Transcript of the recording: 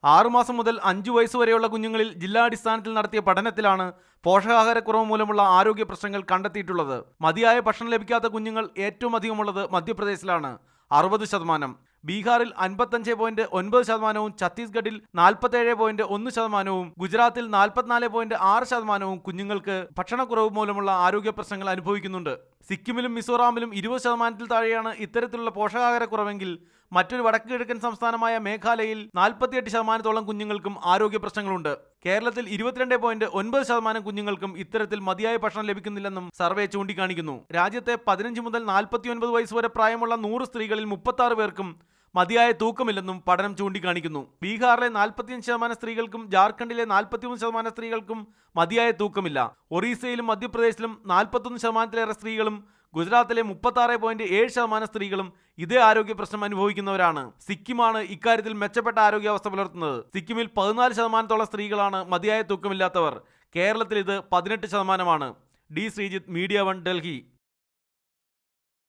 6 മാസം മുതൽ 5 വയസ്സുവരെയുള്ള കുഞ്ഞുങ്ങളിൽ ജില്ലാടിസ്ഥാനത്തിൽ നടത്തിയ പഠനത്തിലാണ് പോഷകാഹാരക്കുറവ് മൂലമുള്ള ആരോഗ്യ പ്രശ്നങ്ങൾ കണ്ടെത്തിയിട്ടുള്ളത്. മതിയായ ഭക്ഷണം ലഭിക്കാത്ത കുഞ്ഞുങ്ങൾ ഏറ്റവും അധികമുള്ളത് മധ്യപ്രദേശിലാണ്, 60%. ബീഹാറിൽ 55.9%, ഛത്തീസ്ഗഡിൽ 47.1%, ഗുജറാത്തിൽ 44.6% കുഞ്ഞുങ്ങൾക്ക് ഭക്ഷണക്കുറവ് മൂലമുള്ള ആരോഗ്യ പ്രശ്നങ്ങൾ അനുഭവിക്കുന്നുണ്ട്. സിക്കിമിലും മിസോറാമിലും 20%-ൽ താഴെയാണ് ഇത്തരത്തിലുള്ള പോഷകാഹാരക്കുറവെങ്കിൽ മറ്റൊരു വടക്ക് കിഴക്കൻ സംസ്ഥാനമായ മേഘാലയയിൽ 48%-ഓളം കുഞ്ഞുങ്ങൾക്കും ആരോഗ്യ പ്രശ്നങ്ങളുണ്ട്. കേരളത്തിൽ 22.9% കുഞ്ഞുങ്ങൾക്കും ഇത്തരത്തിൽ മതിയായ ഭക്ഷണം ലഭിക്കുന്നില്ലെന്നും സർവേ ചൂണ്ടിക്കാണിക്കുന്നു. രാജ്യത്തെ 15 മുതൽ 49 വയസ്സ് വരെ പ്രായമുള്ള 100 സ്ത്രീകളിൽ 36 പേർക്കും മതിയായ തൂക്കമില്ലെന്നും പഠനം ചൂണ്ടിക്കാണിക്കുന്നു. ബീഹാറിലെ 45% സ്ത്രീകൾക്കും ജാർഖണ്ഡിലെ 43% സ്ത്രീകൾക്കും മതിയായ തൂക്കമില്ല. ഒറീസയിലും മധ്യപ്രദേശിലും 41%-ലേറെ സ്ത്രീകളും ഗുജറാത്തിലെ 36.7% സ്ത്രീകളും ഇതേ ആരോഗ്യ പ്രശ്നം അനുഭവിക്കുന്നവരാണ്. സിക്കിമാണ് ഇക്കാര്യത്തിൽ മെച്ചപ്പെട്ട ആരോഗ്യാവസ്ഥ പുലർത്തുന്നത്. സിക്കിമിൽ 14%-ഓളം സ്ത്രീകളാണ് മതിയായ തൂക്കമില്ലാത്തവർ. കേരളത്തിൽ ഇത് 18%-ആണ്. D Sreejith, media 1, Delhi.